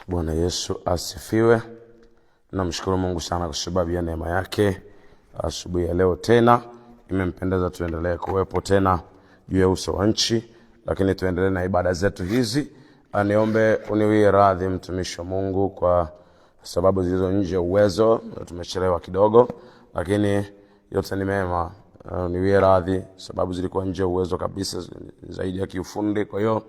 Bwana Yesu asifiwe. Namshukuru Mungu sana kwa sababu ya neema yake. Asubuhi ya leo tena imempendeza tuendelee kuwepo tena juu ya uso wa nchi, lakini tuendelee na ibada zetu hizi. Niombe uniwie radhi mtumishi wa Mungu kwa sababu zilizo nje uwezo, tumechelewa kidogo, lakini yote ni mema. Niwie radhi sababu zilikuwa nje uwezo kabisa, zaidi ya kiufundi. Kwa hiyo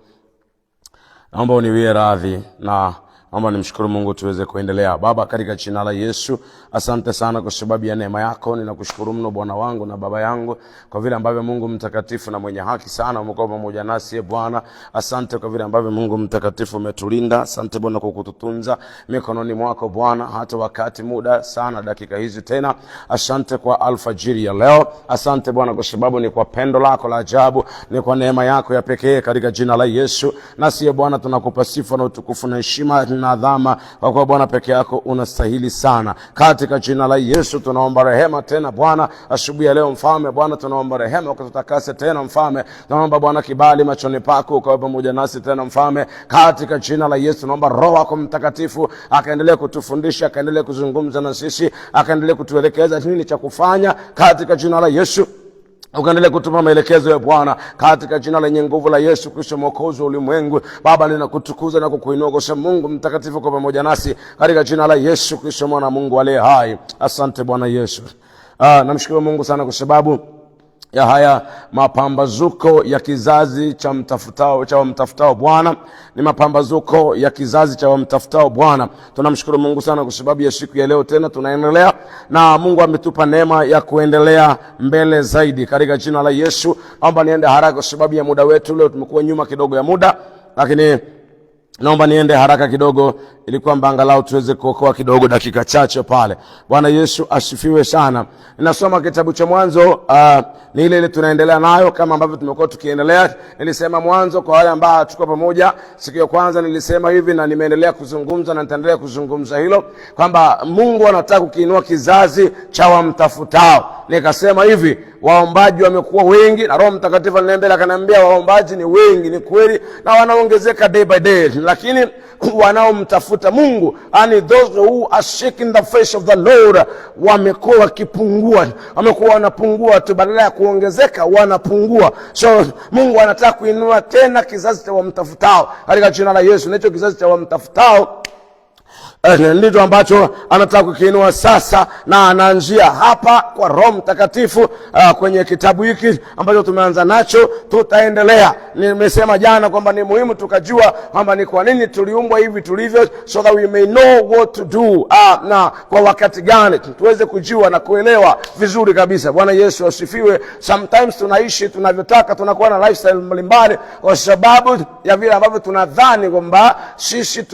naomba uniwie radhi na naomba nimshukuru Mungu tuweze kuendelea. Baba, katika jina la Yesu, asante sana kwa sababu ya neema yako. Ninakushukuru mno Bwana wangu na Baba yangu kwa vile ambavyo Mungu mtakatifu na mwenye haki sana umekuwa pamoja nasi. Bwana, asante kwa vile ambavyo Mungu mtakatifu umetulinda. Asante Bwana kwa kututunza mikononi mwako Bwana hata wakati muda sana dakika hizi tena. Asante kwa alfajiri ya leo. Asante Bwana kwa sababu ni kwa pendo lako la ajabu, ni kwa neema yako ya pekee katika jina la Yesu. Nasi Bwana tunakupa sifa na utukufu na heshima na adhama kwa kuwa Bwana peke yako unastahili sana. Katika jina la Yesu tunaomba rehema tena Bwana asubuhi ya leo Mfalme. Bwana tunaomba rehema ukututakase tena Mfalme. Tunaomba Bwana kibali machoni pako ukawe pamoja nasi tena Mfalme. Katika jina la Yesu tunaomba Roho wako Mtakatifu akaendelee kutufundisha, akaendelee kuzungumza na sisi, akaendelee kutuelekeza nini cha kufanya. Katika jina la Yesu ukaendelee kutupa maelekezo ya Bwana katika jina lenye nguvu la Yesu Kristo Mwokozi wa ulimwengu. Baba, ninakutukuza na kukuinua kwa sababu Mungu mtakatifu kwa pamoja nasi katika jina la Yesu Kristo mwana Mungu aliye hai. Asante Bwana Yesu. Namshukuru Mungu sana kwa sababu ya haya mapambazuko ya kizazi cha wamtafutao Bwana. Ni mapambazuko ya kizazi cha wamtafutao Bwana. Tunamshukuru Mungu sana kwa sababu ya siku ya leo tena tunaendelea na Mungu ametupa neema ya kuendelea mbele zaidi katika jina la Yesu. Naomba niende haraka kwa sababu ya muda wetu leo, tumekuwa nyuma kidogo ya muda, lakini naomba niende haraka kidogo ili kwamba angalau tuweze kuokoa kidogo dakika chache pale. Bwana Yesu asifiwe sana. Ninasoma kitabu cha Mwanzo, ni ile tunaendelea nayo kama ambavyo tumekuwa tukiendelea. Nilisema mwanzo kwa wale ambao tuko pamoja siku ya kwanza, nilisema hivi na nimeendelea kuzungumza na nitaendelea kuzungumza hilo kwamba Mungu anataka kukiinua kizazi cha wamtafutao. Nikasema hivi, waombaji wamekuwa wengi na Roho Mtakatifu aliniambia akaniambia waombaji ni wengi, ni kweli, na wanaongezeka day by day, lakini wanaomtafuta Mungu, yani those who are seeking the face of the Lord, wamekuwa wakipungua, wamekuwa wanapungua tu, badala ya kuongezeka wanapungua. So Mungu anataka kuinua tena kizazi cha wamtafutao katika jina la Yesu. Ndicho kizazi cha wamtafutao ndicho ambacho anataka kukiinua sasa, na anaanzia hapa kwa Roho Mtakatifu kwenye kitabu hiki ambacho tumeanza nacho. Tutaendelea. Nimesema jana kwamba ni muhimu tukajua kwamba ni kwa nini tuliumbwa hivi tulivyo, so that we may know what to do, na kwa wakati gani tuweze kujua na kuelewa vizuri kabisa. Bwana Yesu asifiwe. Sometimes tunaishi tunavyotaka, tunakuwa na lifestyle mbalimbali kwa sababu ya vile ambavyo tunadhani kwamba sisi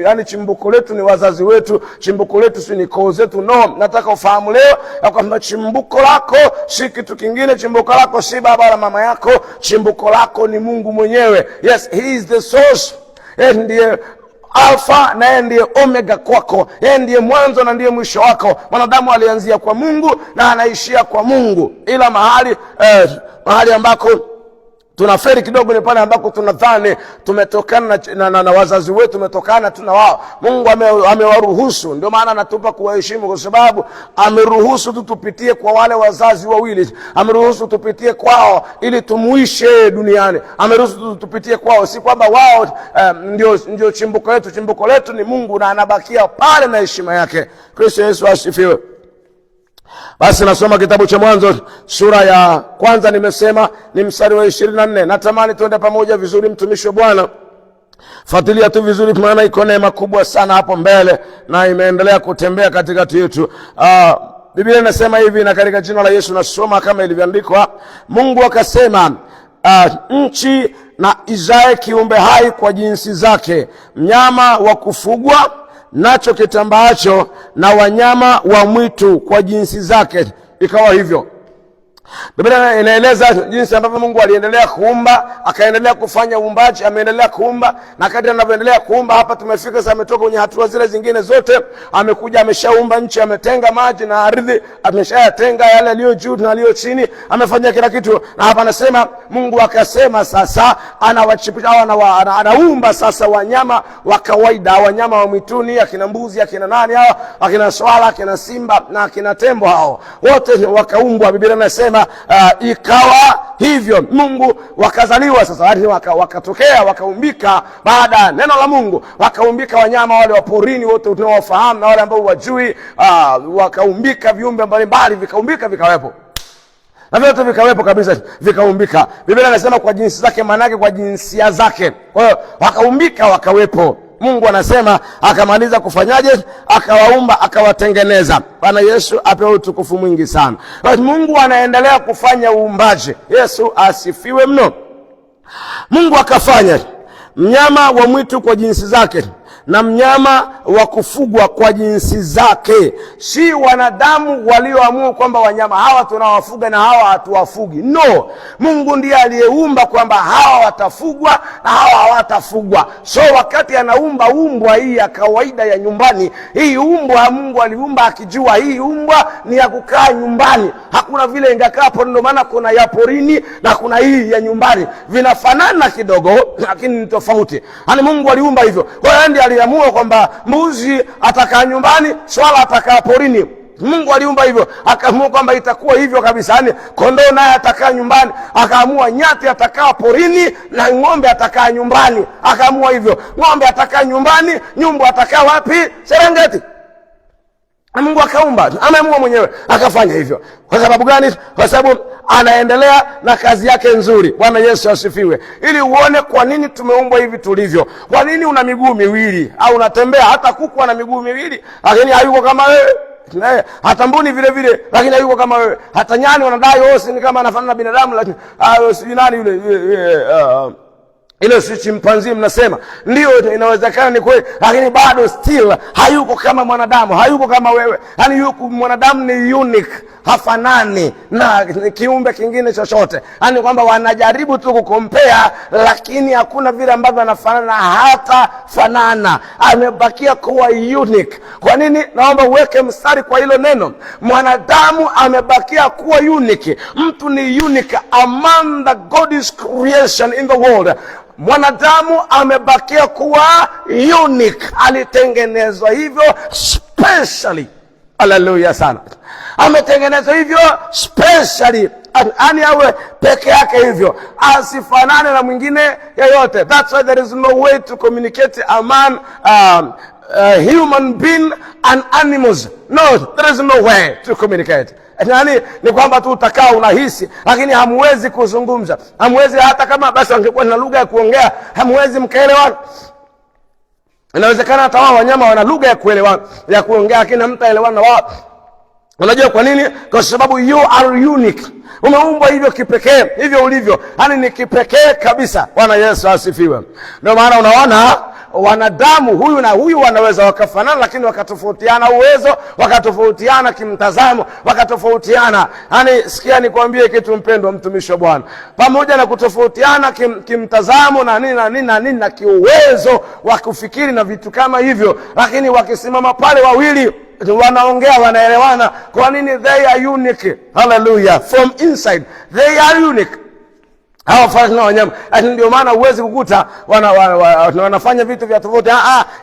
yani chimbuko letu ni wazazi wetu, chimbuko letu si ni koo zetu. No, nataka ufahamu leo ya kwamba chimbuko lako si kitu kingine. Chimbuko lako si baba na mama yako. Chimbuko lako ni Mungu mwenyewe. Yes, he is the source. Yeye ndiye Alfa na yeye ndiye Omega kwako. Yeye ndiye mwanzo na ndiye mwisho wako. Mwanadamu alianzia kwa Mungu na anaishia kwa Mungu, ila mahali ambako tunaferi kidogo ni pale ambako tunadhani tumetokana na wazazi wetu, tumetokana tuna wao. Mungu amewaruhusu, ndio maana anatupa kuwaheshimu kwa sababu ameruhusu tupitie kwa wale wazazi wawili. Ameruhusu tupitie kwao ili tumuishe duniani. Ameruhusu tupitie kwao, si kwamba wao ndio chimbuko letu. Chimbuko letu ni Mungu na anabakia pale na heshima yake. Kristo Yesu asifiwe. Basi nasoma kitabu cha Mwanzo sura ya kwanza, nimesema ni mstari wa 24. Natamani tuende pamoja vizuri, mtumishi wa Bwana. Fuatilia tu vizuri, maana iko neema kubwa sana hapo mbele na imeendelea kutembea katikati yetu. Biblia inasema hivi, na katika jina la Yesu nasoma kama ilivyoandikwa. Mungu akasema, nchi na izae kiumbe hai kwa jinsi zake, mnyama wa kufugwa nacho kitambaacho, na wanyama wa mwitu kwa jinsi zake. Ikawa hivyo. Biblia inaeleza jinsi ambavyo Mungu aliendelea kuumba, akaendelea kufanya uumbaji, ameendelea kuumba, na kadri anavyoendelea kuumba hapa tumefika sasa, ametoka kwenye hatua zile zingine zote, amekuja ameshaumba nchi, ametenga maji na ardhi, ameshayatenga yale yaliyo juu na yaliyo chini, amefanya kila kitu. Na hapa anasema Mungu akasema sasa anawachipisha anaumba sasa wanyama wa kawaida, wanyama wa mwituni, akina mbuzi, akina nani hao, akina swala, akina simba na akina tembo, hao wote wakaumbwa. Biblia inasema ikawa hivyo. Mungu wakazaliwa sasa, wakatokea, wakaumbika baada ya neno la Mungu, wakaumbika wanyama wale wa porini wote tunaowafahamu na wale ambao wajui, wakaumbika viumbe mbalimbali, vikaumbika vikawepo. Na vyote vikawepo kabisa, vikaumbika. Biblia inasema kwa jinsi zake, maana yake kwa jinsia zake. Kwa hiyo wakaumbika, wakawepo. Mungu anasema akamaliza kufanyaje? Akawaumba, akawatengeneza. Bwana Yesu apewe utukufu mwingi sana. Mungu anaendelea kufanya uumbaji. Yesu asifiwe mno. Mungu akafanya mnyama wa mwitu kwa jinsi zake na mnyama wa kufugwa kwa jinsi zake. Si wanadamu walioamua kwamba wanyama hawa tunawafuga na hawa hatuwafugi. No, Mungu ndiye aliyeumba kwamba hawa watafugwa na hawa hawatafugwa. So wakati anaumba umbwa hii ya kawaida ya nyumbani, hii umbwa Mungu aliumba akijua hii umbwa ni ya kukaa nyumbani, hakuna vile ingakaa porini. Ndio maana kuna ya porini na kuna hii ya nyumbani, vinafanana kidogo lakini ni tofauti. Yaani Mungu aliumba hivyo. Kwa hiyo ndiye aliamua kwamba mbuzi atakaa nyumbani, swala atakaa porini. Mungu aliumba hivyo, akaamua kwamba itakuwa hivyo kabisa. Yaani kondoo naye atakaa nyumbani, akaamua nyati atakaa porini na ng'ombe atakaa nyumbani, akaamua hivyo. Ng'ombe atakaa nyumbani, nyumbu atakaa wapi? Serengeti. Na Mungu akaumba, ameamua mwenyewe akafanya hivyo. Kwa sababu gani? Kwa sababu anaendelea na kazi yake nzuri. Bwana Yesu asifiwe. Ili uone kwa nini tumeumbwa hivi tulivyo. Kwa nini una miguu miwili au unatembea? Hata kuku ana miguu miwili lakini hayuko kama wewe. Hata mbuni vile vile lakini hayuko kama wewe. Hata nyani wanadai hosi ni kama anafanana na binadamu lakini si nani yule ile si chimpanzi mnasema. Ndio inawezekana ni kweli, lakini bado still hayuko kama mwanadamu, hayuko kama wewe. Yaani yuko mwanadamu ni unique, hafanani na kiumbe kingine chochote. Yaani kwamba wanajaribu tu kukompea lakini hakuna vile ambavyo anafanana hata fanana. Amebakia kuwa unique. Kwa nini? Naomba uweke mstari kwa hilo neno. Mwanadamu amebakia kuwa unique. Mtu ni unique among the God's creation in the world. Mwanadamu amebakia kuwa unique, alitengenezwa hivyo specially. Haleluya sana. Ametengenezwa hivyo specially, ani awe peke yake hivyo, asifanane na mwingine yeyote. That's why there is no way to communicate among human being and animals. No, there is no way to communicate. Yaani ni kwamba tu utakaa unahisi lakini hamwezi kuzungumza. Hamwezi, hata kama basi angekuwa na lugha ya kuongea, hamwezi mkaelewana. Inawezekana hata wao wanyama wana lugha ya kuelewana, ya kuongea, lakini hamtaelewana wao. Unajua kwa nini? Kwa sababu you are unique. Umeumbwa hivyo kipekee, hivyo ulivyo. Yaani ni kipekee kabisa. Bwana Yesu asifiwe. Ndio maana unaona wanadamu huyu na huyu wanaweza wakafanana lakini wakatofautiana uwezo, wakatofautiana kimtazamo, wakatofautiana. Yaani sikia nikwambie kitu mpendwa mtumishi wa Bwana. Pamoja na kutofautiana kimtazamo na nini na kiuwezo wa kufikiri na vitu kama hivyo, lakini wakisimama pale wawili wanaongea, wanaelewana. Kwa nini? They are unique. Hallelujah. From inside they are unique. Hawafanani na wanyama. Ndio maana huwezi kukuta wanafanya vitu vya tofauti.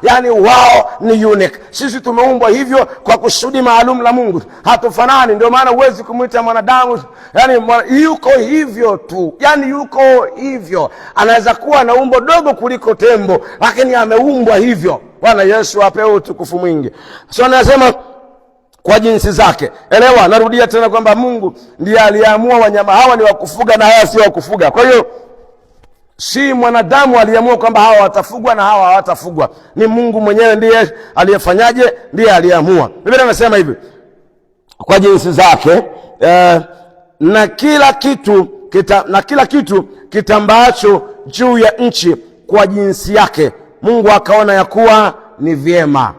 Yani wao ni unique. Sisi tumeumbwa hivyo kwa kusudi maalum la Mungu. Hatufanani. Ndio maana huwezi kumuita mwanadamu yani yuko hivyo tu. Yani yuko hivyo. Anaweza kuwa na umbo dogo kuliko tembo lakini ameumbwa hivyo. Bwana Yesu apewe utukufu mwingi. So anasema kwa jinsi zake. Elewa, narudia tena kwamba Mungu ndiye aliamua wanyama hawa ni wakufuga na hawa si wakufuga. Kwa hiyo si mwanadamu aliamua kwamba hawa watafugwa na hawa hawatafugwa. Ni Mungu mwenyewe ndiye aliyefanyaje, ndiye aliamua. Biblia inasema hivi, kwa jinsi zake na kila kitu kitambaacho juu ya nchi kwa jinsi yake. Mungu akaona ya kuwa ni vyema.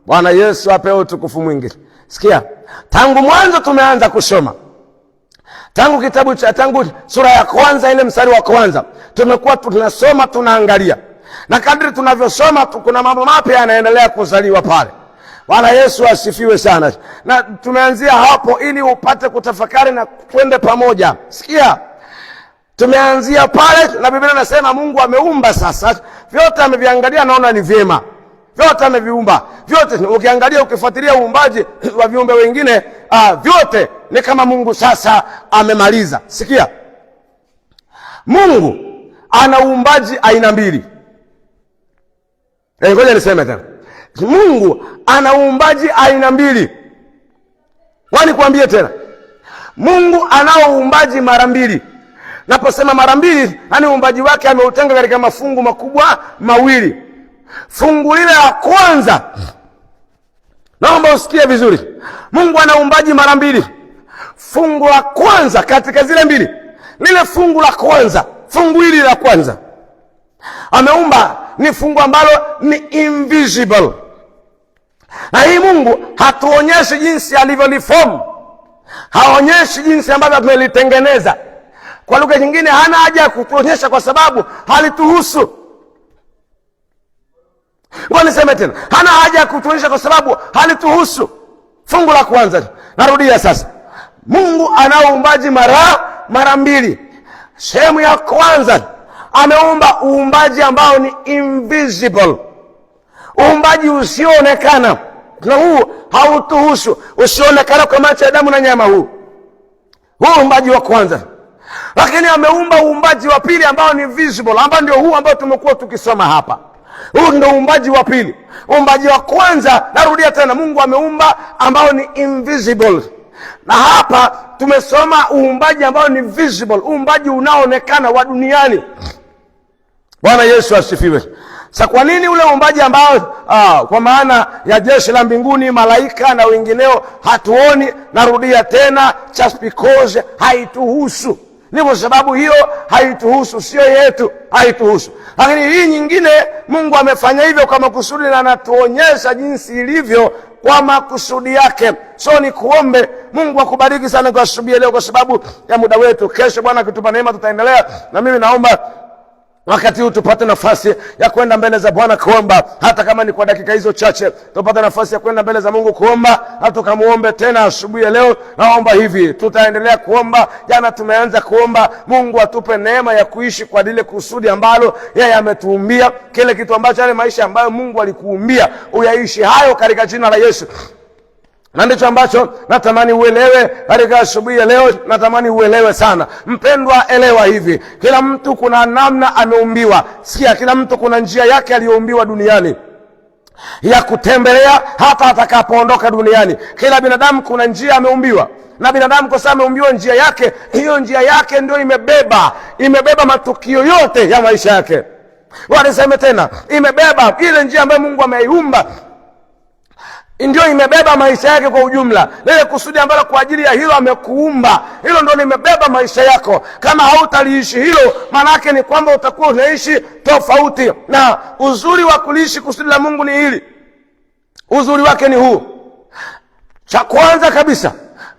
Bwana Yesu apewe utukufu mwingi. Sikia, tangu mwanzo tumeanza kusoma. Tangu sura ya kwanza ile mstari wa kwanza tumekuwa tunasoma, tunaangalia, na kadri tunavyosoma kuna mambo mapya yanaendelea kuzaliwa pale. Bwana Yesu asifiwe sana. Na tumeanzia hapo ili upate kutafakari na twende pamoja. Sikia, tumeanzia pale na Biblia inasema Mungu ameumba. Sasa vyote ameviangalia, naona ni vyema, vyote ameviumba vyote. Ukiangalia, ukifuatilia uumbaji wa viumbe wengine, vyote ni kama Mungu sasa amemaliza. Sikia, Mungu ana uumbaji aina mbili. Ngoja niseme tena, Mungu ana uumbaji aina mbili. Wani kuambie tena, Mungu anao uumbaji mara mbili. Naposema mara mbili, yani uumbaji wake ameutenga katika mafungu makubwa mawili. Fungu lile la kwanza, naomba usikie vizuri, Mungu ana uumbaji mara mbili. Fungu la kwanza katika zile mbili, lile fungu la kwanza, fungu hili la kwanza ameumba ni fungu ambalo ni invisible. Na hii Mungu hatuonyeshi jinsi alivyoliform, haonyeshi jinsi ambavyo tumelitengeneza. Kwa lugha nyingine, hana haja ya kutuonyesha kwa sababu halituhusu. Ngoja niseme tena, hana haja ya kutuonyesha kwa sababu halituhusu. Fungu la kwanza, narudia sasa, Mungu anao uumbaji mara mbili. Sehemu ya kwanza, ameumba uumbaji ambao ni invisible, uumbaji usioonekana, na huu hautuhusu, usioonekana kwa macho ya damu na nyama. Huu uumbaji wa kwanza. Lakini ameumba uumbaji wa pili ambao ni visible, ambao ndio huu ambao tumekuwa tukisoma hapa. Huu ndio uumbaji wa pili. Uumbaji wa kwanza, narudia tena, Mungu ameumba ambao ni invisible. Na hapa tumesoma uumbaji ambao ni visible, uumbaji unaoonekana wa duniani. Bwana Yesu asifiwe. Sasa kwa nini ule uumbaji ambao kwa maana ya jeshi la mbinguni, malaika na wengineo hatuoni? Narudia tena, just because haituhusu. Ni kwa sababu hiyo haituhusu, sio yetu, haituhusu. Lakini hii nyingine Mungu amefanya hivyo kwa makusudi, na anatuonyesha jinsi ilivyo kwa makusudi yake. So ni kuombe Mungu akubariki sana kwa asubuhi leo, kwa sababu ya muda wetu. Kesho Bwana akitupa neema tutaendelea, na mimi naomba wakati huu tupate nafasi ya kwenda mbele za Bwana kuomba, hata kama ni kwa dakika hizo chache. Tupate nafasi ya kwenda mbele za Mungu kuomba, hata tukamuombe tena asubuhi ya leo. Naomba hivi, tutaendelea kuomba. Jana tumeanza kuomba Mungu atupe neema ya kuishi kwa lile kusudi ambalo yeye ametuumbia, kile kitu ambacho, yale maisha ambayo Mungu alikuumbia uyaishi hayo katika jina la Yesu. Na ndicho ambacho natamani uelewe katika asubuhi ya leo. Natamani uelewe sana mpendwa, elewa hivi, kila mtu kuna namna ameumbiwa. Sikia, kila mtu kuna njia yake aliyoumbiwa duniani ya kutembelea hata atakapoondoka duniani. Kila binadamu kuna njia ameumbiwa, na binadamu kwa sababu ameumbiwa njia yake, hiyo njia yake ndio imebeba matukio yote ya maisha yake. Wanasema tena, imebeba ile njia ambayo Mungu ameiumba, ndio imebeba maisha yake kwa ujumla. Lile kusudi ambalo kwa ajili ya hilo amekuumba, hilo ndio limebeba maisha yako. Kama hautaliishi hilo, maana yake ni kwamba utakuwa unaishi tofauti. Na uzuri wa kuliishi kusudi la Mungu ni hili, uzuri wake ni huu. Cha kwanza kabisa,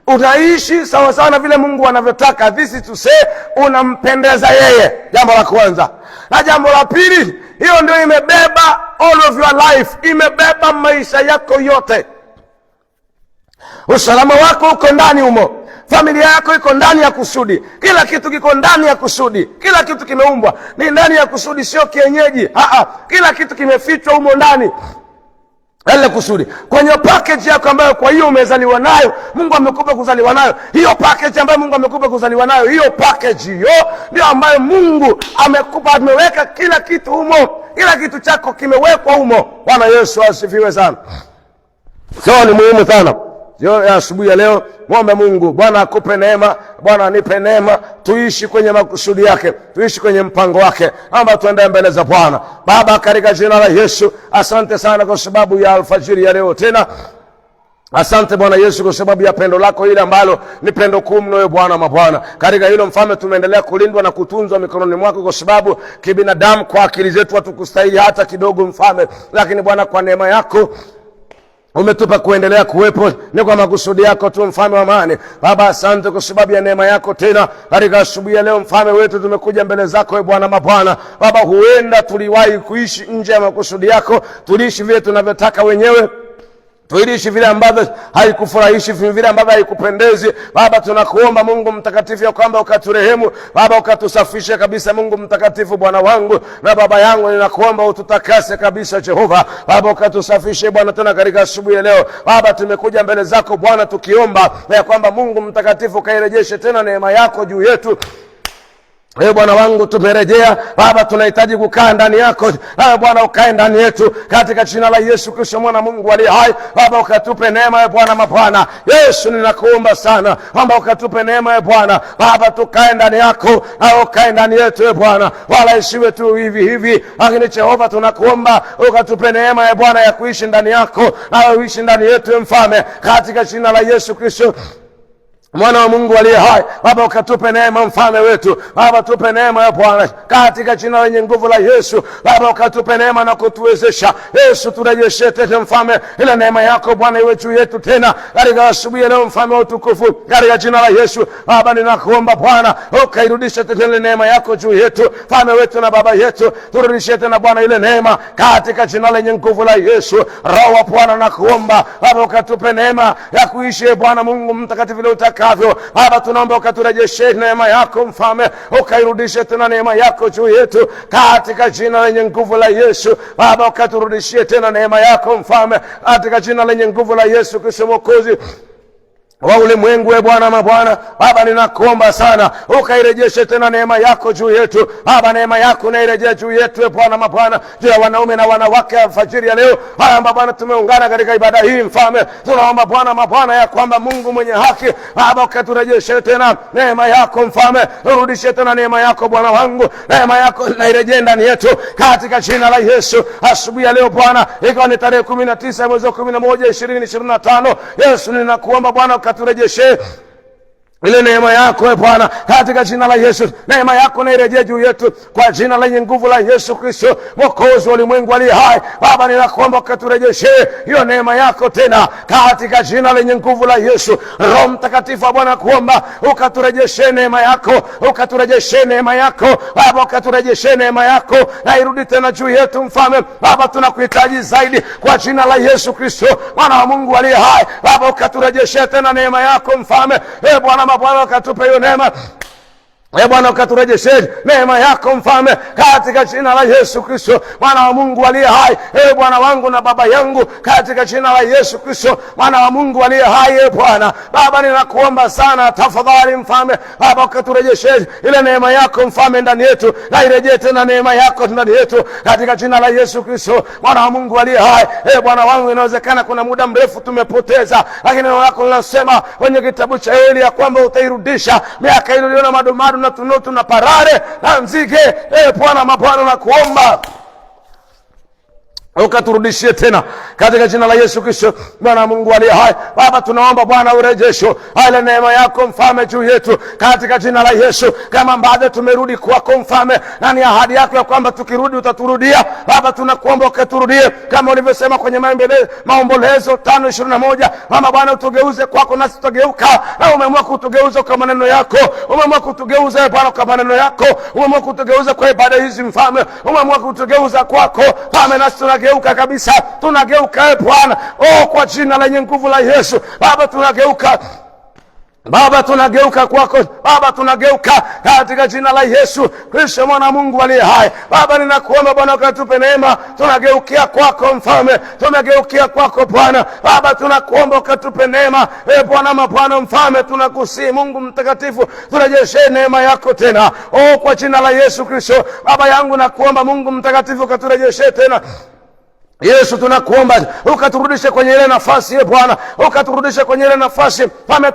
unaishi sawa sawa na vile Mungu anavyotaka. This is to say, unampendeza yeye, jambo la kwanza. Na jambo la pili, hiyo ndio imebeba all of your life, imebeba maisha yako yote. Usalama wako uko ndani humo, familia yako iko ndani ya kusudi, kila kitu kiko ndani ya kusudi. Kila kitu kimeumbwa ni ndani ya kusudi, sio kienyeji. Kila kitu kimefichwa humo ndani ile kusudi, kwenye package yako ambayo kwa hiyo umezaliwa nayo, Mungu amekupa kuzaliwa nayo. Hiyo package ambayo Mungu amekupa kuzaliwa nayo, hiyo package hiyo ndio ambayo Mungu amekupa. Ameweka kila kitu humo, kila kitu chako kimewekwa humo. Bwana Yesu asifiwe sana. So ni muhimu sana ya asubuhi ya leo, muombe Mungu, Bwana akupe neema, Bwana anipe neema, tuishi kwenye makusudi yake, tuishi kwenye mpango wake. Naomba tuende mbele za Bwana. Baba, katika jina la Yesu, asante sana kwa sababu ya alfajiri ya leo tena. Asante Bwana Yesu kwa sababu ya pendo lako ile ambalo ni pendo kuu mno, Bwana mabwana. Katika hilo Mfalme, tumeendelea kulindwa na kutunzwa mikononi mwako, kwa sababu kibinadamu kwa akili zetu hatukustahili hata kidogo Mfalme, lakini Bwana kwa neema yako umetupa kuendelea kuwepo, ni kwa makusudi yako tu, mfalme wa amani. Baba, asante kwa sababu ya neema yako tena katika asubuhi ya leo. Mfalme wetu, tumekuja mbele zako Bwana mabwana. Baba, huenda tuliwahi kuishi nje ya makusudi yako, tuliishi vile tunavyotaka wenyewe, tuishi vile ambavyo haikufurahishi, vile ambavyo haikupendezi. Baba, tunakuomba Mungu mtakatifu ya kwamba ukaturehemu Baba, ukatusafishe kabisa Mungu mtakatifu. Bwana wangu na baba yangu, ninakuomba ututakase kabisa Jehova. Baba, ukatusafishe Bwana tena katika asubuhi ya leo. Baba, tumekuja mbele zako Bwana tukiomba ya kwamba Mungu mtakatifu kairejeshe tena neema yako juu yetu. Bwana wangu, tumerejea Baba, tunahitaji kukaa ndani yako Bwana, ukae ndani yetu katika jina la Yesu Kristo mwana Mungu aliye hai. Baba, ukatupe neema Bwana mabwana. Yesu, ninakuomba sana kwamba ukatupe neema Bwana. Baba, tukae ndani yako na ukae ndani yetu Bwana, wala isiwe tu hivi hivi, lakini Jehova tunakuomba ukatupe neema Bwana ya kuishi ndani yako na uishi ndani yetu mfalme, katika jina la Yesu Kristo mwana wa Mungu aliye hai. Baba, ukatupe neema mfalme wetu. Baba, tupe neema ya Bwana katika jina lenye nguvu la Yesu. Baba, ukatupe neema na kutuwezesha. Yesu, turejeshe tena mfalme ile neema yako Bwana iwe juu yetu tena katika asubuhi ya leo mfalme wa utukufu, katika jina la Yesu. Baba, ninakuomba Bwana ukairudishe tena ile neema yako juu yetu mfalme wetu na baba yetu. Turudishe tena Bwana ile neema katika jina lenye nguvu la Yesu. Roho wa Bwana nakuomba Baba, ukatupe neema ya kuishi Bwana Mungu mtakatifu ile utaka Baba, tunaomba ukaturejeshe neema yako mfalme, ukairudishe tena neema yako juu yetu katika jina lenye nguvu la Yesu. Baba, ukaturudishie tena neema yako mfalme katika jina lenye nguvu la Yesu Kristo mwokozi wa ulimwengu Bwana mabwana. Baba, ninakuomba sana ukairejeshe tena neema yako juu yetu Baba, neema yako na irejee juu yetu Bwana mabwana, juu ya wanaume na wanawake alfajiri ya leo haya Bwana, tumeungana katika ibada hii mfalme. Tunaomba Bwana mabwana ya kwamba Mungu mwenye haki Baba, ukaturejeshe tena neema yako mfalme, urudishe tena neema yako Bwana wangu, neema yako na irejee ndani yetu katika jina la Yesu. Asubuhi ya leo Bwana, ikiwa ni tarehe 19 mwezi wa 11 2025, Yesu ninakuomba Bwana ukaturejeshe ile neema yako Bwana katika jina la Yesu. Neema yako na irejee juu yetu kwa jina lenye nguvu la Yesu Kristo mwokozi wa ulimwengu aliye hai. Baba, ninakuomba ukaturejeshe hiyo neema yako tena katika jina lenye nguvu la Yesu. Roho Mtakatifu Bwana, kuomba ukaturejeshe neema yako, ukaturejeshe neema yako Baba, ukaturejeshe neema yako na irudi tena juu yetu mfalme. Baba, tunakuhitaji zaidi kwa jina la Yesu Kristo mwana wa Mungu aliye hai. Baba, ukaturejeshe tena neema yako mfalme. Bwana mabwana, ukatupe hiyo neema Bwana, ukaturejeshe neema yako mfalme katika jina la Yesu Kristo mwana wa Mungu aliye hai. Bwana wangu na baba yangu, katika jina la Yesu Kristo mwana wa Mungu aliye hai. Bwana Baba, ninakuomba sana tafadhali mfalme Baba, ukaturejeshe ile neema yako mfalme ndani yetu, na irejee tena neema yako ndani yetu katika jina la Yesu Kristo mwana wa Mungu aliye hai. Bwana wangu, inawezekana kuna muda mrefu tumepoteza, lakini neno lako linasema kwenye kitabu cha Yoeli ya kwamba utairudisha miaka ile na madomado na tunotu na parare na nzige. Bwana mabwana, na kuomba ukaturudishie tena katika jina la Yesu Kristo Bwana Mungu aliye hai. Baba, tunaomba Bwana urejesho ile neema yako mfalme juu yetu katika jina la Yesu, kama baada tumerudi kwako mfalme, na ni ahadi yako ya kwamba tukirudi utaturudia. Baba, tunakuomba ukaturudie kama ulivyosema kwenye Maombolezo 5:21, mama Bwana, utugeuze kwako nasi tutageuka. Na umeamua kutugeuza kwa maneno yako, umeamua kutugeuza Bwana kwa maneno yako, umeamua kutugeuza kwa ibada hizi mfalme, umeamua kutugeuza kwako mfalme, nasi tunageuka kabisa, tunageuka Bwana kwa jina lenye nguvu la Yesu. Baba, tunageuka Baba, tunageuka kwako Baba, tunageuka katika jina la Yesu Kristo mwana Mungu aliye hai. Baba, ninakuomba Bwana ukatupe neema, tunageukia kwako mfalme, tunageukia kwako Bwana. Baba, tunakuomba ukatupe neema Bwana mabwana mfalme, tunakusihi Mungu mtakatifu, turejeshe neema yako tena kwa jina la Yesu Kristo. Baba yangu, nakuomba Mungu mtakatifu ukaturejeshe tena Yesu, tunakuomba ukaturudishe kwenye ile nafasi Bwana, ukaturudishe kwenye ile nafasi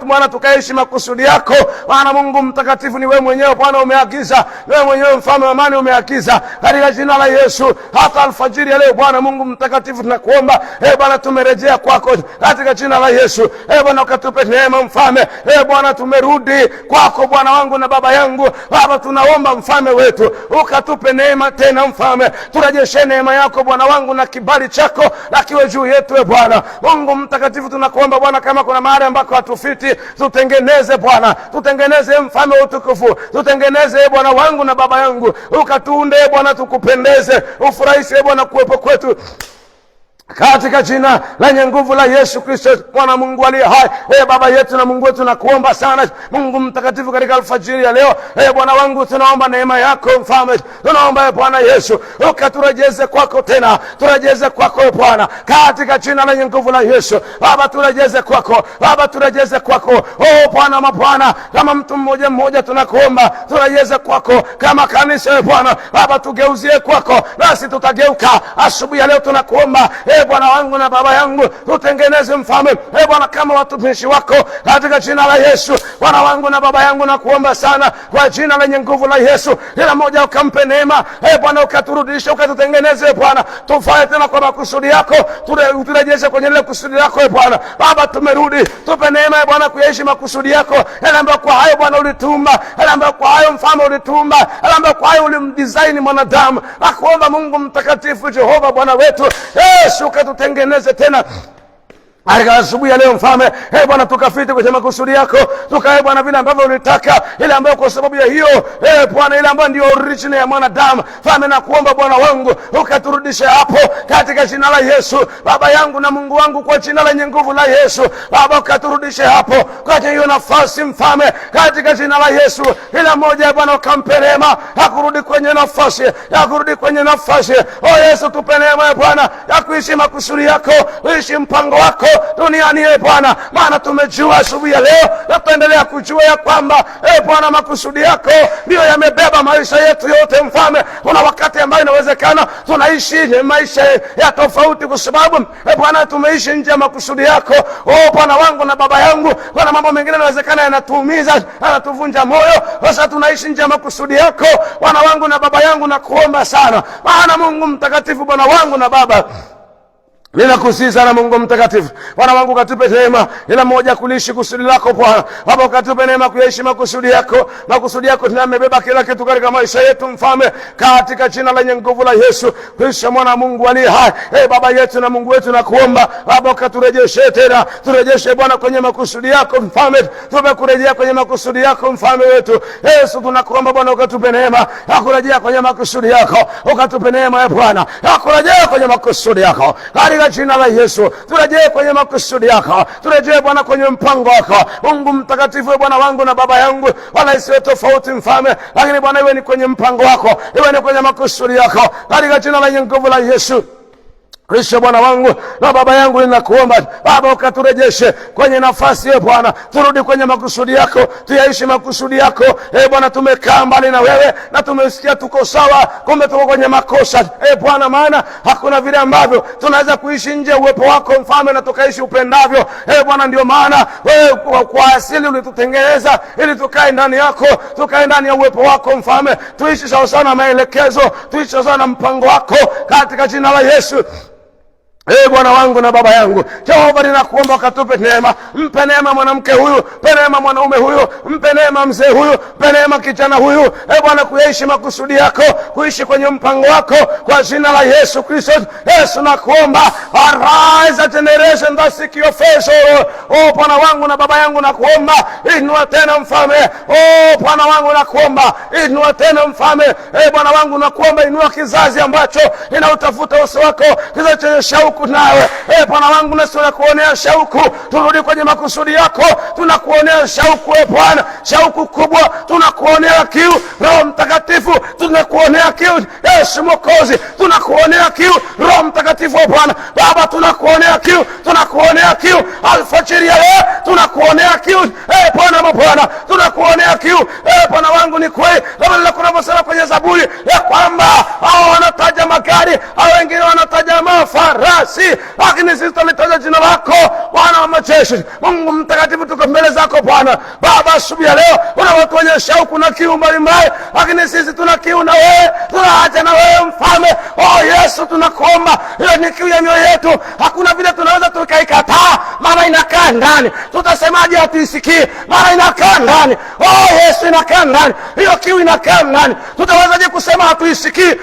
Bwana, tukaishi makusudi yako. Bwana Mungu mtakatifu, ni wewe mwenyewe Bwana umeagiza, ni wewe mwenyewe mfalme wa amani umeagiza katika jina la Yesu. Hata alfajiri ya leo Bwana Mungu mtakatifu, tunakuomba Bwana, tumerejea kwako katika jina la Yesu. Bwana, ukatupe neema mfalme. Bwana, tumerudi kwako Bwana wangu na baba yangu. Baba, tunaomba mfalme wetu ukatupe neema tena mfalme, turejeshe neema yako Bwana wangu na kibali kibali chako na kiwe juu yetu e Bwana. Mungu mtakatifu, tunakuomba Bwana, kama kuna mahali ambako hatufiti, tutengeneze Bwana, tutengeneze mfalme wa utukufu, tutengeneze Bwana wangu na baba yangu, ukatuunde Bwana, tukupendeze, ufurahishe Bwana kuwepo kwetu, katika jina lenye nguvu la Yesu Kristo, Bwana Mungu aliye hai. Baba yetu na Mungu wetu, nakuomba sana Mungu mtakatifu, katika alfajiri ya leo Bwana wangu, tunaomba neema yako mfalme, tunaomba Bwana Yesu ukaturejeze kwako tena, turejeze kwako Bwana, katika jina lenye nguvu la Yesu. Baba, turejeze kwako Baba, turejeze kwako Bwana mabwana, kama mtu mmoja mmoja tunakuomba turejeze kwako, kama kanisa Bwana Baba, tugeuzie kwako, nasi tutageuka asubuhi ya leo. Tunakuomba Bwana wangu na baba yangu, tutengeneze mfalme Bwana, kama watumishi wako, katika jina la Yesu. Bwana wangu na baba yangu, nakuomba sana kwa jina lenye nguvu la Yesu, kila mmoja ukampe neema Bwana, ukaturudisha, ukatutengeneze Bwana, tufae tena kwa makusudi yako, turejeshe kwenye ile kusudi lako Bwana. Baba, tumerudi, tupe neema Bwana kuyaishi makusudi yako, yale ambayo kwa hayo Bwana ulitumba, yale ambayo kwa hayo mfalme ulitumba, yale ambayo kwa hayo ulimdesign mwanadamu. Nakuomba Mungu mtakatifu, Jehova Bwana wetu Yesu, ukatutengeneze tena katika asubuhi ya leo mfalme Bwana, tukafiti kwenye makusudi yako, tukae Bwana vile ambavyo ulitaka, ile ambayo kwa sababu ya hiyo Bwana, ile ambayo ndio original ya mwanadamu mfalme, na kuomba Bwana wangu ukaturudishe hapo, katika jina la Yesu. Baba yangu na Mungu wangu, kwa jina lenye nguvu la Yesu Baba, ukaturudishe hapo kwenye hiyo nafasi mfalme, katika jina la Yesu. Ila mmoja Bwana ukampe neema ya kurudi kwenye nafasi, ya kurudi kwenye nafasi. Yesu, tupe neema Bwana ya kuishi makusudi yako, kuishi mpango wako duniani Bwana, maana tumejua asubuhi ya leo na tuendelea kujua ya kwamba Bwana, makusudi yako ndio yamebeba maisha yetu yote mfalme. Kuna wakati ambayo inawezekana tunaishi maisha ya tofauti, kwa sababu Bwana tumeishi nje ya makusudi yako. Bwana wangu na baba yangu, kuna mambo mengine inawezekana yanatuumiza, yanatuvunja moyo, sasa tunaishi nje ya makusudi yako. Bwana wangu na baba yangu, nakuomba sana, maana Mungu mtakatifu, Bwana wangu na baba, ninakusihi sana Mungu mtakatifu, Bwana wangu, katupe neema ila moja kulishi kusudi lako Bwana. Baba, katupe neema kuyaishi makusudi yako. Makusudi yako tunamebeba kila kitu katika maisha yetu mfalme, katika jina lenye nguvu la Yesu Kristo, mwana Mungu aliye hai. Baba yetu na Mungu wetu, nakuomba Baba, ukaturejeshe tena, turejeshe Bwana kwenye makusudi yako mfalme, tupe kurejea kwenye makusudi yako mfalme wetu Yesu. Tunakuomba Bwana, ukatupe neema ya kurejea kwenye makusudi yako, ukatupe neema ya Bwana ya kurejea kwenye makusudi yako, katika jina la Yesu. Turejee kwenye makusudi yako, turejee Bwana kwenye mpango wako Mungu mtakatifu, Bwana wangu na baba yangu, wala isiwe tofauti mfalme, lakini Bwana iwe ni kwenye mpango wako, iwe ni kwenye makusudi yako, katika jina la nguvu la Yesu Kristo, Bwana wangu na baba yangu, ninakuomba Baba, ukaturejeshe kwenye nafasi Bwana, turudi kwenye makusudi yako, tuyaishi makusudi yako Bwana. Tumekaa mbali na wewe na tumesikia tuko sawa, kumbe tuko kwenye makosa Bwana, maana hakuna vile ambavyo tunaweza kuishi nje uwepo wako mfalme na tukaishi upendavyo Bwana. Ndio maana wewe kwa asili ulitutengeneza ili tukae ndani yako, tukae ndani ya uwepo wako mfalme, tuishi sawa sana maelekezo, tuishi sawa sana mpango wako, katika jina la Yesu. Bwana wangu na baba yangu, Jehova, ninakuomba ukatupe neema. Mpe neema mwanamke huyu, mpe neema mwanaume huyu, mpe neema mzee huyu, mpe neema kijana huyu Bwana, kuyaishi makusudi yako, kuishi kwenye mpango wako, kwa jina la Yesu Kristo. Yesu, nakuomba, arise a generation that seek your face. Bwana wangu na baba yangu, nakuomba inua tena mfalme. Bwana wangu, nakuomba inua tena mfalme. Bwana wangu, nakuomba inua kizazi ambacho inautafuta uso wako, kizazi chenye shauku nawe Bwana wangu, nasi tunakuonea shauku, turudi kwenye makusudi yako. Tunakuonea shauku Bwana, shauku kubwa, tunakuonea kiu. Roho Mtakatifu, tunakuonea kiu. Yesu Mwokozi, tunakuonea kiu. Roho Mtakatifu Bwana Baba, tunakuonea kiu, tunakuonea kiu alfajiri ya leo, tunakuonea kiu Bwana mabwana, tunakuonea kiu Bwana wangu. Ni kweli kama vile kunavyosema kwenye Zaburi ya kwamba hao wanataja magari, hao wengine wanataja mafarasi, lakini sisi tunalitaja jina lako Bwana wa majeshi. Mungu mtakatifu, tuko mbele zako Bwana Baba asubuhi ya leo. Kuna watu wenye shauku na kiu mbalimbali, lakini sisi tuna kiu na wewe, tunaacha na wewe mfalme. Yesu, tunakuomba ile ni kiu ya mioyo yetu, hakuna vile tunaweza tukaikataa. maana inakaa ndani. Tutasemaje hatuisikii? Maana inakaa ndani. Yesu inakaa ndani, hiyo kiu inakaa ndani. Tutawezaje kusema hatuisikii?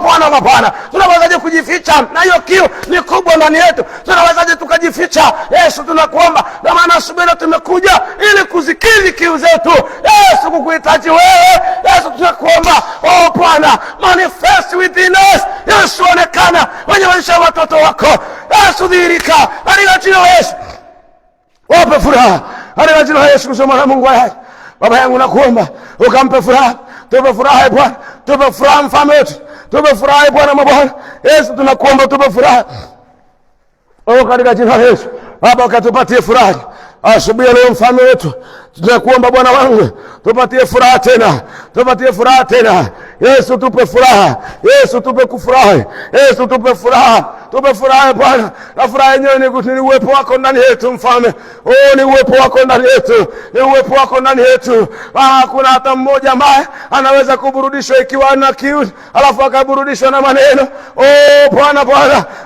Bwana wa Bwana, tunawezaje kujificha na hiyo kiu ni kubwa ndani yetu? Tunawezaje tukajificha? Yesu tunakuomba, na maana asubuhi tumekuja ili kuzikidhi kiu zetu. Yesu kukuhitaji wewe. Yesu tunakuomba, Bwana, manifest within us. Yesu onekana kwenye maisha ya watoto wako. Yesu dhihirika katika jina la Yesu. Wape furaha katika jina la Yesu. Kusema na Mungu hai, Baba yangu nakuomba ukampe furaha. Tupe furaha Bwana, tupe furaha mfalme wetu, tupe furaha Bwana mabwana. Yesu tunakuomba tupe furaha katika jina la Yesu. Baba ukatupatie furaha asubuhi leo mfalme wetu. Tunakuomba Bwana wangu, tupatie furaha tena, tupatie furaha tena. Yesu tupe furaha, Yesu tupe kufurahi, Yesu tupe furaha, tupe furaha Bwana. Na furaha yenyewe ni uwepo wako ndani yetu mfalme. Ni uwepo wako ndani yetu, ni uwepo wako ndani yetu. Hakuna hata mmoja ambaye anaweza kuburudishwa ikiwa ana kiu alafu akaburudishwa na maneno. Bwana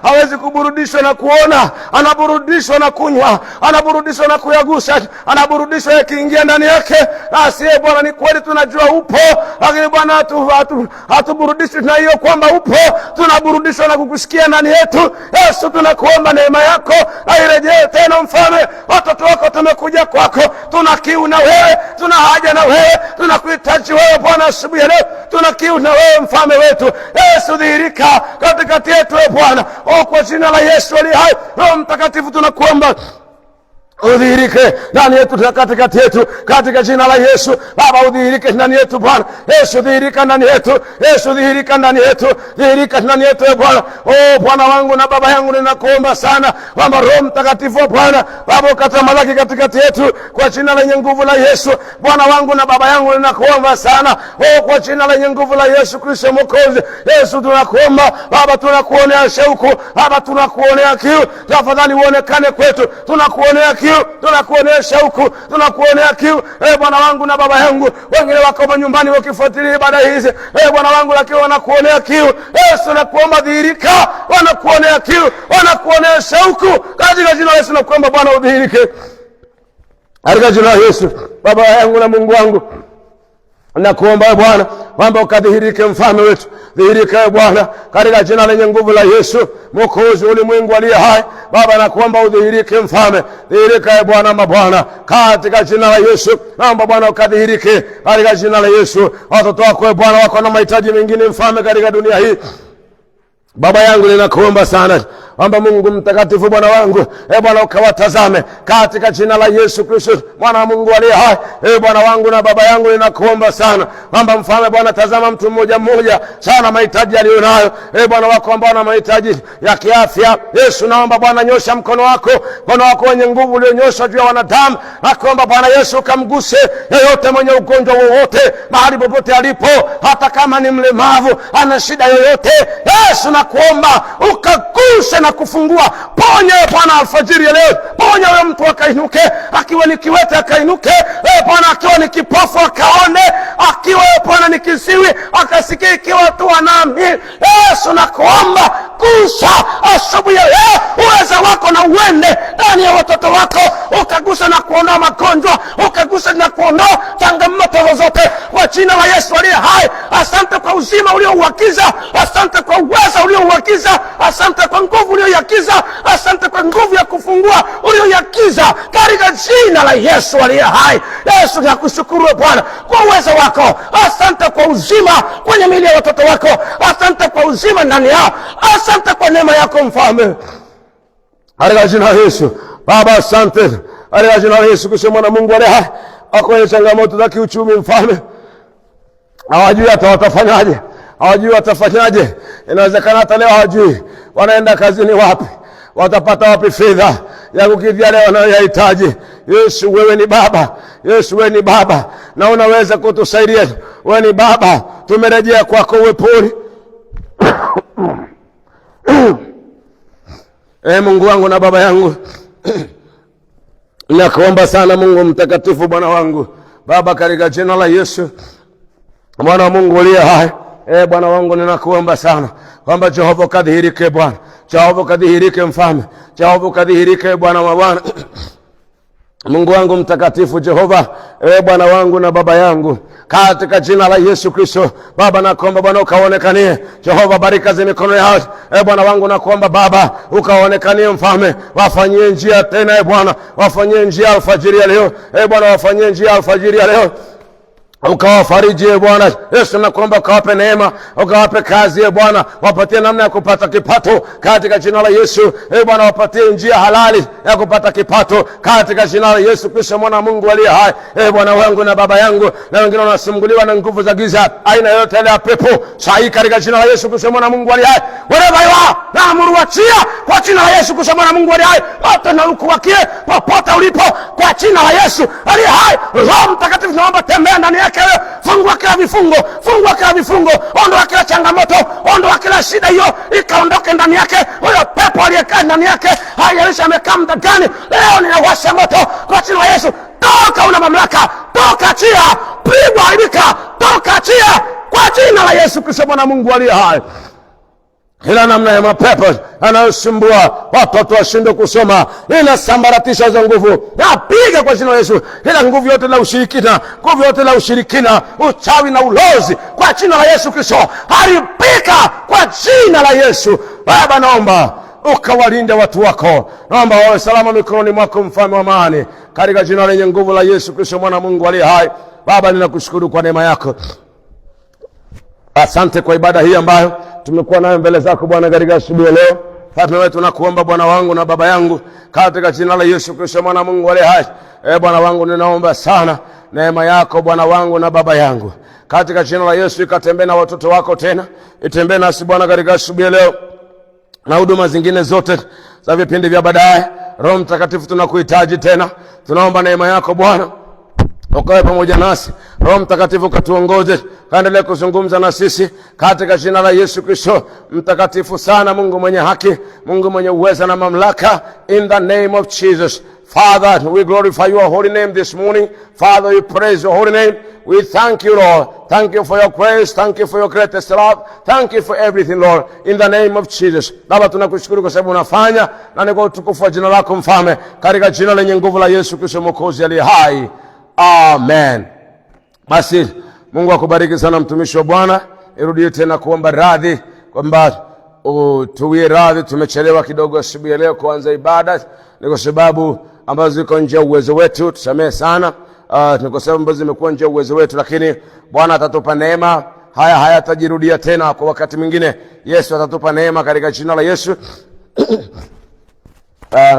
hawezi kuburudishwa na kuona, anaburudishwa na kunywa, anaburudishwa na kuyagusa, anaburudishwa yakiingia ndani yake. Asiye Bwana, ni kweli tunajua upo, lakini Bwana hatuburudishwi na hiyo kwamba upo, tunaburudishwa na kukusikia ndani yetu. Yesu tunakuomba neema yako airejee tena mfalme. Watoto wako tumekuja kwako, tuna kiu na wewe, tuna haja na wewe, tunakuhitaji wewe Bwana asubuhi leo. Tuna kiu na wewe mfalme wetu. Yesu dhihirika katikati yetu Bwana. Kwa jina la Yesu aliye hai, Roho Mtakatifu tunakuomba udhihirike ndani yetu, katikati yetu, katika jina la Yesu. Baba udhihirike ndani yetu Bwana. Yesu dhihirika ndani yetu, Yesu dhihirika ndani yetu, dhihirika ndani yetu Bwana. Bwana wangu na Baba yangu, ninakuomba sana kwamba Roho Mtakatifu Bwana, Baba ukatamalaki katikati yetu kwa jina lenye nguvu la Yesu. Bwana wangu na Baba yangu, ninakuomba sana kwa jina lenye nguvu la Yesu Kristo Mwokozi. Yesu tunakuomba Baba, tunakuonea shauku Baba, tunakuonea kiu. Tafadhali uonekane kwetu, tunakuonea kiu, tunakuonea shauku, tunakuonea kiu. Bwana wangu na Baba yangu, wengine wako nyumbani wakifuatilia ibada hizi Bwana wangu, lakini wanakuonea kiu. Yesu nakuomba dhihirika, wanakuonea kiu, wanakuonea shauku katika jina la Yesu. Nakuomba Bwana udhihirike katika jina la Yesu. Baba yangu na Mungu wangu, nakuomba Bwana kwamba ukadhihirike mfalme wetu. Dhihirika Bwana katika jina lenye nguvu la Yesu Mwokozi ulimwengu aliye hai. Baba nakuomba udhihirike mfalme. Dhihirika Bwana mabwana katika jina la Yesu. Naomba Bwana ukadhihirike katika jina la Yesu. Watoto wako Bwana wako na mahitaji mengine mfalme katika dunia hii. Baba yangu ninakuomba sana kwamba Mungu mtakatifu Bwana wangu, Bwana ukawatazame katika jina la Yesu Kristo Mwana wa Mungu aliye hai. Bwana wangu na Baba yangu, ninakuomba sana kwamba mfalme Bwana, tazama mtu mmoja mmoja sana mahitaji aliyonayo Bwana wako ambao na mahitaji ya kiafya. Yesu naomba Bwana, nyosha mkono wako, mkono wako wenye nguvu ulionyosha juu ya wanadamu. Nakuomba Bwana Yesu ukamguse yeyote mwenye ugonjwa wowote mahali popote alipo, hata kama ni mlemavu, ana shida yoyote. Yesu nakuomba ukaguse na kufungua. Ponya Bwana alfajiri ya leo, ponya wewe mtu akainuke, akiwa ni kiwete akainuke Bwana, akiwa ni kipofu akaone, akiwa Bwana ni kiziwi akasikia, ikiwa tu anaamini. Yesu nakuomba gusa asubuhi ya leo uweza wako na uende ndani ya watoto wako, ukagusa na kuondoa magonjwa, ukagusa na kuondoa changamoto zote kwa jina la Yesu aliye hai. Asante kwa uzima uliouagiza, asante kwa uweza uliouagiza, asante kwa nguvu ulioyakiza, asante kwa nguvu ya kufungua ulioyakiza katika jina la Yesu aliye hai. Yesu nakushukuru Bwana kwa uwezo wako, asante kwa uzima kwenye miili ya watoto wako, asante kwa uzima ndani yao, asante kwa neema yako mfalme katika jina la Yesu. Baba asante katika jina la Yesu Kristo Mwana wa Mungu aliye hai. Wako wenye changamoto za kiuchumi mfalme, hawajui hata watafanyaje, hawajui watafanyaje. Inawezekana hata leo hawajui wanaenda kazini wapi, watapata wapi fedha ya kukidhia leo wanayohitaji. Yesu wewe ni Baba, Yesu wewe ni Baba na unaweza kutusaidia. Wewe ni Baba, tumerejea kwako uweponi. Mungu wangu na Baba yangu, nakuomba sana Mungu mtakatifu Bwana wangu Baba, katika jina la Yesu Mwana wa Mungu aliye hai. Bwana wangu ninakuomba sana kwamba Jehova kadhihirike Bwana, Jehova kadhihirike Mfalme, Jehova kadhihirike Bwana wa Bwana. Mungu wangu mtakatifu Jehova, Bwana wangu na Baba yangu, katika jina la Yesu Kristo Baba nakuomba Bwana ukaonekanie. Jehova barika za mikono yao Bwana wangu nakuomba Baba ukaonekanie Mfalme, wafanyie njia tena Bwana, wafanyie njia alfajiri ya leo Bwana, wafanyie njia alfajiri ya leo, ukawafariji Bwana Yesu, nakuomba ukawape neema, ukawape kazi Bwana, wapatie namna ya kupata kipato katika jina la Yesu Bwana, wapatie njia halali ya kupata kipato katika jina la Yesu Kristo mwana Mungu aliye hai. Bwana wangu na Baba yangu, na wengine wanasumbuliwa na nguvu za giza, aina yote ile ya pepo, sahi katika jina la Yesu Kristo mwana Mungu aliye hai, wherever you are, naamuru achia kwa jina la Yesu Kristo mwana Mungu aliye hai, hata na ukuwakie popote ulipo kwa jina la Yesu aliye hai. Roho Mtakatifu naomba tembea ndani yake, fungua kila vifungo, fungua kila vifungo, ondoa kila changamoto, ondoa kila shida hiyo, ikaondoke ndani yake. Huyo pepo aliyekaa ndani yake, haijalishi amekaa muda gani, leo ninawasha moto kwa jina la Yesu. Toka, una mamlaka, toka, achia, pigwa, haribika, toka, achia kwa jina la Yesu Kristo mwana Mungu aliye hai. Kila namna ya mapepo anayosumbua watoto washinde kusoma, inasambaratisha hizo nguvu, napiga kwa jina la Yesu. Ila nguvu yote la ushirikina, nguvu yote la ushirikina, uchawi na ulozi, kwa jina la Yesu Kristo haribika kwa jina la Yesu. Baba naomba ukawalinde watu wako, naomba wawe salama mikononi mwako Mfalme wa amani, katika jina lenye nguvu la Yesu Kristo mwana Mungu aliye hai. Baba ninakushukuru kwa neema yako, asante kwa ibada hii ambayo tumekuwa nayo mbele zako Bwana katika asubuhi leo. Fatma wetu nakuomba Bwana wangu na Baba yangu, katika jina la Yesu Kristo mwana Mungu aliye hai. Bwana wangu ninaomba sana neema yako Bwana wangu na Baba yangu, katika jina la Yesu, ikatembee na watoto wako tena, itembee nasi Bwana katika asubuhi leo na huduma zingine zote za vipindi vya baadaye. Roho Mtakatifu tunakuhitaji tena, tunaomba neema yako Bwana ukawe pamoja nasi. Roho Mtakatifu katuongoze, kaendelee kuzungumza na sisi katika jina la Yesu Kristo mtakatifu sana, Mungu mwenye haki, Mungu mwenye uweza na mamlaka, in the name of Jesus. Father, we glorify your holy name this morning. Father, we praise your holy name. We thank you, Lord. Thank you for your grace. Thank you for your greatest love. Thank you for everything, Lord, in the name of Jesus. Baba tunakushukuru kwa sababu unafanya, na ni kwa utukufu wa jina lako Mfalme, katika jina lenye nguvu la Yesu Kristo Mwokozi aliye hai. Amen. Basi Mungu akubariki sana mtumishi wa Bwana. Irudie tena kuomba radhi kwamba tuwie radhi, tumechelewa kidogo asubuhi ya leo kuanza ibada, ni kwa sababu ambazo ziko nje ya uwezo wetu, tusamehe sana. Ni kwa sababu ambazo zimekuwa nje ya uwezo wetu, lakini Bwana atatupa neema, haya hayatajirudia tena kwa wakati mwingine. Yesu atatupa neema katika jina la Yesu.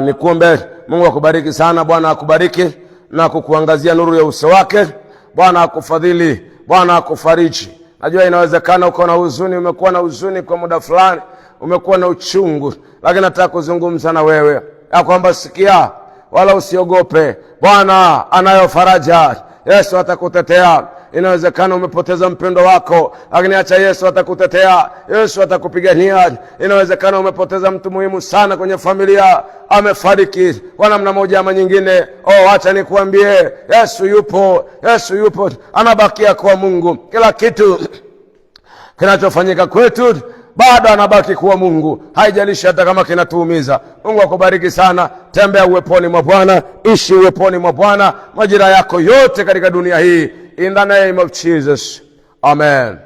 Nikuombe Mungu akubariki sana, Bwana akubariki na kukuangazia nuru ya uso wake, Bwana akufadhili, Bwana akufariji. Najua inawezekana uko na huzuni, umekuwa na huzuni kwa muda fulani, umekuwa na uchungu, lakini nataka kuzungumza na wewe ya kwamba sikia, wala usiogope. Bwana anayo faraja, Yesu atakutetea. Inawezekana umepoteza mpendo wako, lakini acha Yesu atakutetea, Yesu atakupigania. Inawezekana umepoteza mtu muhimu sana kwenye familia, amefariki kwa namna moja ama nyingine. Acha nikuambie, Yesu yupo, Yesu yupo, anabakia kwa Mungu. Kila kitu kinachofanyika kwetu bado anabaki kuwa Mungu, haijalishi hata kama kinatuumiza. Mungu akubariki sana. Tembea uweponi mwa Bwana, ishi uweponi mwa Bwana majira yako yote katika dunia hii, in the name of Jesus. Amen.